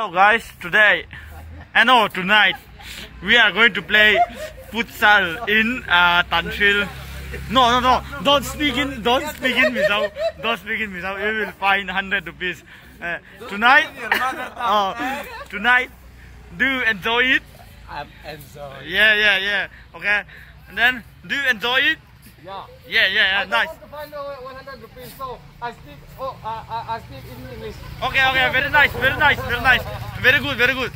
Hello guys, tonight we are going to play futsal in Ṭhian. No, don't speak in Misao. You will find 100 rupees. Tonight, do you enjoy it? I'm enjoying. Yeah. Okay, and then do you enjoy it? Yeah. Nice. I want to find 100 rupees, so I speak. I speak in English. Okay. Very nice. Very good.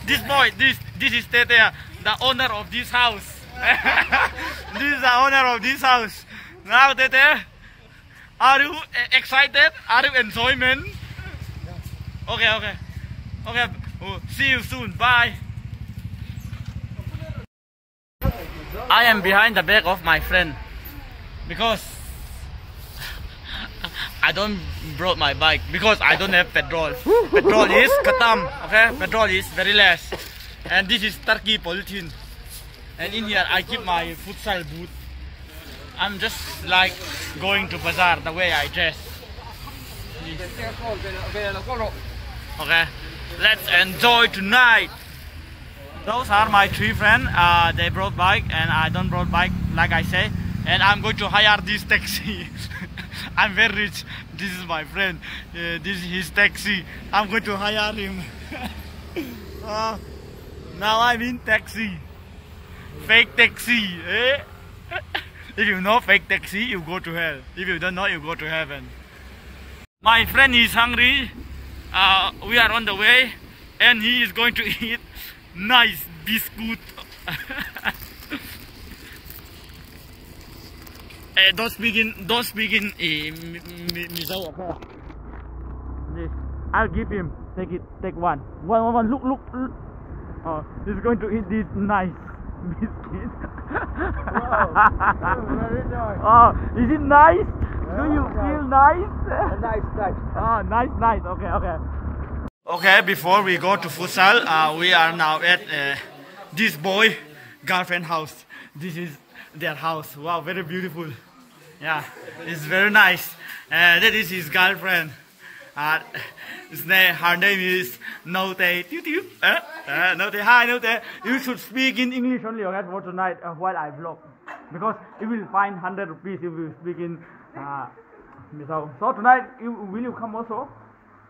This boy, this is Ṭhian, the owner of this house. This is the owner of this house. Now, Ṭhian, are you excited? Are you enjoyment? Okay. See you soon. Bye. I am behind the back of my friend because I don't brought my bike because I don't have petrol. Petrol is khatam. Okay, petrol is very less. And this is Turkey polythene. And in here I keep my futsal boot. I'm just like going to bazaar the way I dress. Okay, let's enjoy tonight. Those are my three friends. They brought bike and I don't brought bike, like I say. And I'm going to hire this taxi. I'm very rich. This is my friend. This is his taxi. I'm going to hire him. Now I'm in taxi. Fake taxi. Eh? If you know fake taxi, you go to hell. If you don't know, you go to heaven. My friend is hungry. We are on the way, and he is going to eat nice biscuit. Don't speak in Misao. This, I'll give him. Take one. Look. Oh, he's going to eat this nice biscuit. Wow, very nice. Oh, is it nice? Do you feel nice? Nice. Oh, nice. Okay. Okay, before we go to futsal, we are now at this boy girlfriend house. This is their house. Wow, very beautiful. Yeah, it's very nice. That is his girlfriend. Her name is Note. Note. Hi, Note. You should speak in English only, okay, for tonight while I vlog, because you will find 100 rupees if you speak in Misao. So tonight, will you come also?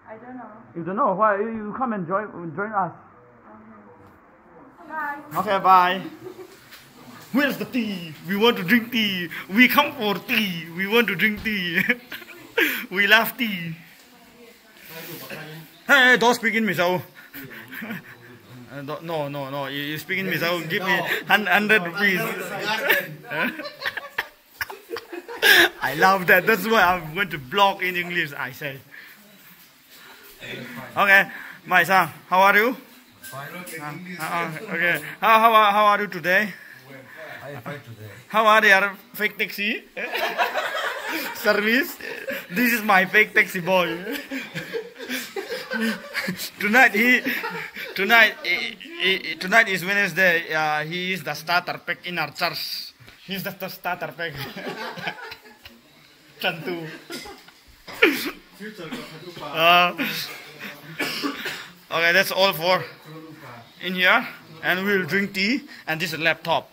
I don't know. You don't know? Why? You come and join us. Bye. Okay, bye. Where's the tea? We want to drink tea. We come for tea. We want to drink tea. We love tea. Hey, don't speak in Misao. No. You speak in Misao. Give me 100 rupees. I love that. That's why I'm going to blog in English, I say. Okay, my son, how are you? Okay, how are you today? I am fine today. How are your fake taxi service? This is my fake taxi boy. Tonight is Wednesday. He is the starter pack in our church. He's the starter pack. Chantu. Okay, that's all for in here, and we'll drink tea and this is laptop.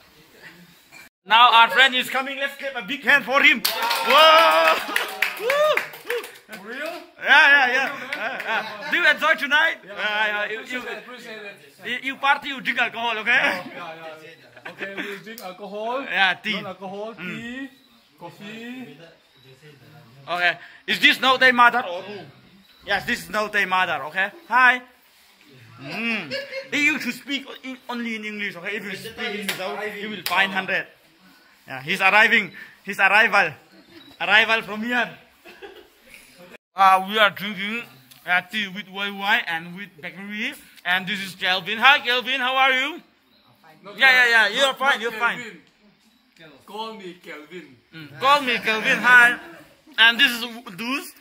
Now our friend is coming. Let's clap a big hand for him. Whoa! For real? Yeah. Do you enjoy tonight? You party, you drink alcohol, okay? Yeah. Okay, we drink alcohol. Yeah, tea. Non-alcohol, tea, coffee. Okay, is this Note mother or who? Yes, this is Note mother, okay? Hi. You should speak only in English, okay? If you speak in Misao, you will find 100. Yeah, he's arriving. His arrival from here. We are drinking tea with wine and with bakery. And this is Kelvin. Hi, Kelvin. How are you? Yeah. You're fine. Call me Kelvin. Call me Kelvin. Hi. And this is Duz.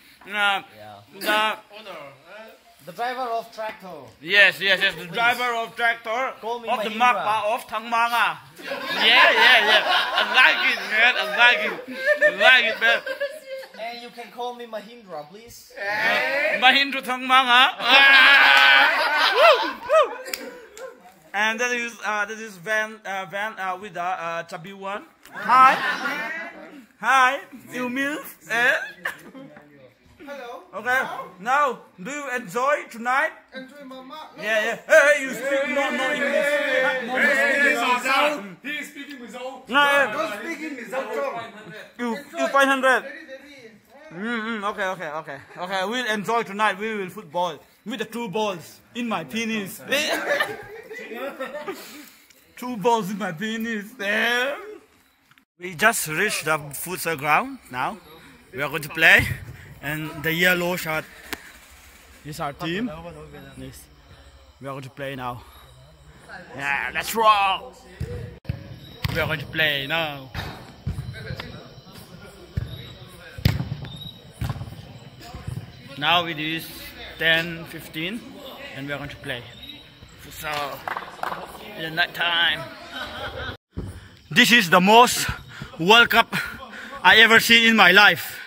The driver of tractor. Yes. The driver of tractor. Call me of the Mahindra. Mappa of Thangmanga. Yeah. I like it, man. And you can call me Mahindra, please. Mahindra Thangmanga. And that is Van with the chubby one. Hi. Hi. You milk? Hello. Okay. Now, do you enjoy tonight? Enjoy mama. Yeah. Hey, you speak no English. He is speaking Mizo. No. Don't speak in Mizo. You 500. Okay. We'll enjoy tonight. We will football with the 2 balls in my penis. 2 balls in my penis. We just reached the futsal ground now. We are going to play, and the yellow shirt is our team. Yes. We are going to play now. Yeah, let's roll. We are going to play now. Now it is 10:15 and we are going to play futsal in the night time. This is the most World Cup I ever seen in my life.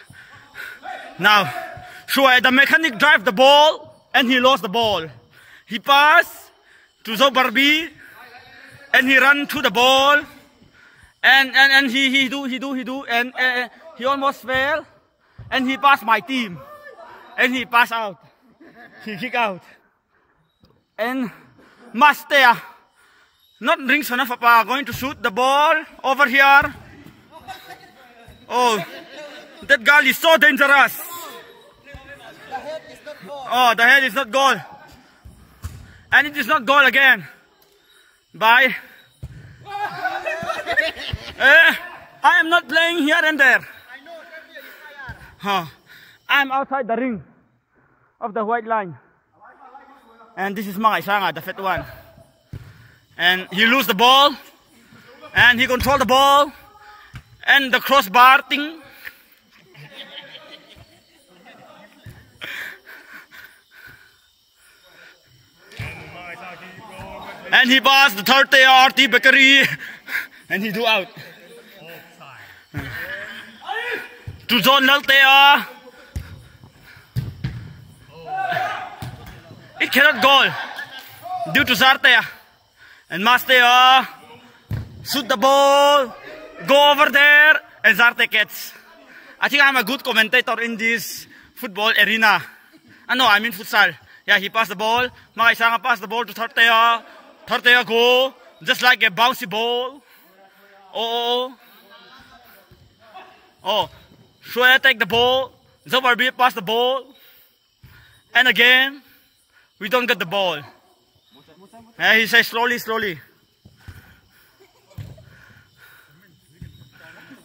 Now, the mechanic drive the ball and he lost the ball. He passed to Zobarbi and he ran to the ball and he do and he almost fell and he passed my team. And he passed out. He kicked out. And Master, not rings enough, Papa, going to shoot the ball over here. Oh, that girl is so dangerous. Oh, the head is not goal. And it is not goal again. Bye. I am not playing here and there. I'm outside the ring of the white line. And this is Mga Isanga, the fat one. And he lose the ball. And he control the ball. And the crossbar thing. And he passed the third RT bakery. And he do out. To John Laltea. It cannot goal due to Zartea. And Mastea shoot the ball, go over there, and Zarte gets. I think I'm a good commentator in this football arena. No, I mean futsal. Yeah, he passed the ball. Mga Isanga passed the ball to Zartea. Zartea go, just like a bouncy ball. Shoya take the ball. Zobarbi pass the ball. And again, we don't get the ball. He says slowly.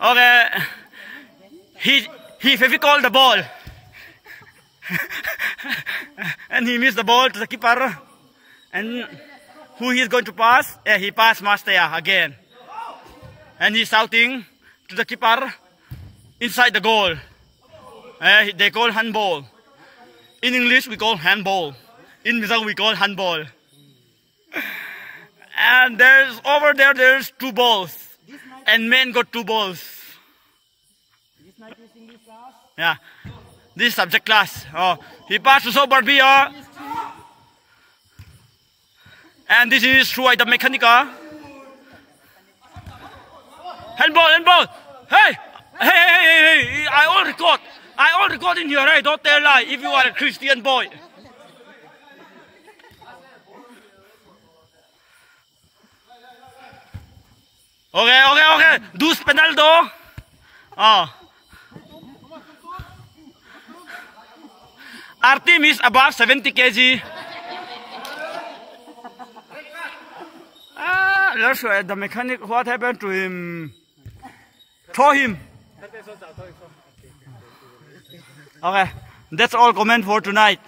Okay. He called the ball. And he missed the ball to the keeper. And who he is going to pass? He passed Mastea again. And he's shouting to the keeper inside the goal. They call handball. In English, we call handball. In Mizang, we call handball. And there's 2 balls. And men got 2 balls. Yeah. This is subject class. He passed to Sobarbia. And this is through the mechanica. Handball. Hey! I all record in here, right? Don't tell lie if you are a Christian boy. Okay. Dus penaldo. Our team is above 70 kg. Let's show the mechanic what happened to him. Throw him. Okay, that's all comment for tonight.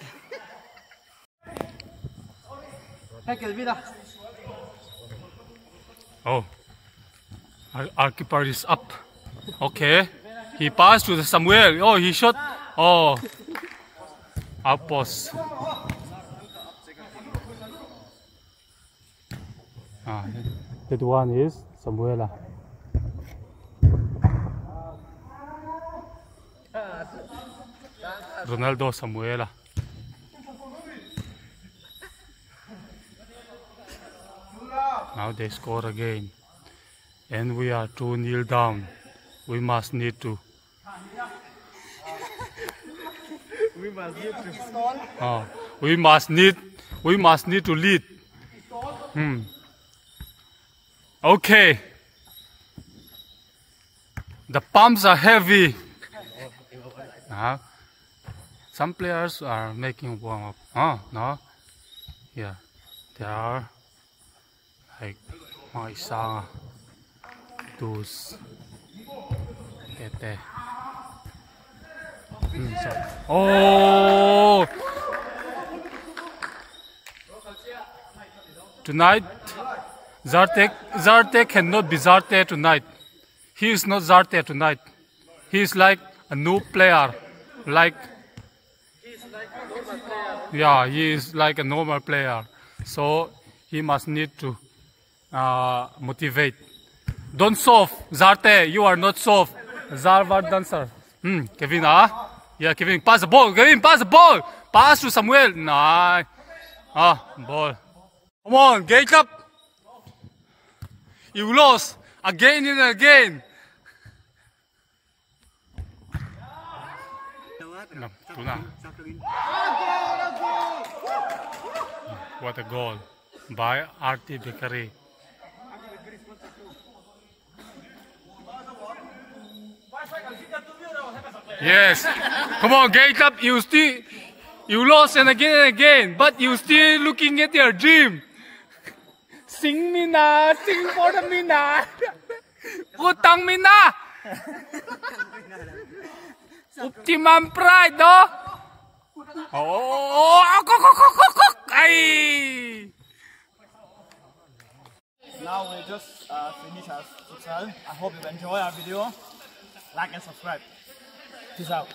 Oh, our keeper is up. Okay, he passed to Samuel. Oh, he shot. Oh, up post. That one is Samuela. Ronaldo Samuela. Now they score again. And we are 2-0 down. We must need to. We must need to. Oh, we must need to lead. Okay. The pumps are heavy. Some players are making warm up. Oh no. Yeah. They are like my son. Those. Oh! Tonight, Zarte cannot be Zarte tonight. He is not Zarte tonight. He is like a new player. Yeah, he is like a normal player. So he must need to motivate. Don't soft, Zarte. You are not soft. Zarvar dancer. Kevin, Yeah, Kevin, pass the ball. Kevin, pass the ball. Pass to Samuel. Nice. Ball. Come on, get up. You lost again and again. What a goal by RT Bakery. Yes. Come on, get up. You lost and again, but you still looking at your dream. Sing me na, sing for the me na. Utang me na. Optimum pride, no? Now we just finish our futsal. I hope you enjoy our video. Like and subscribe. Peace out.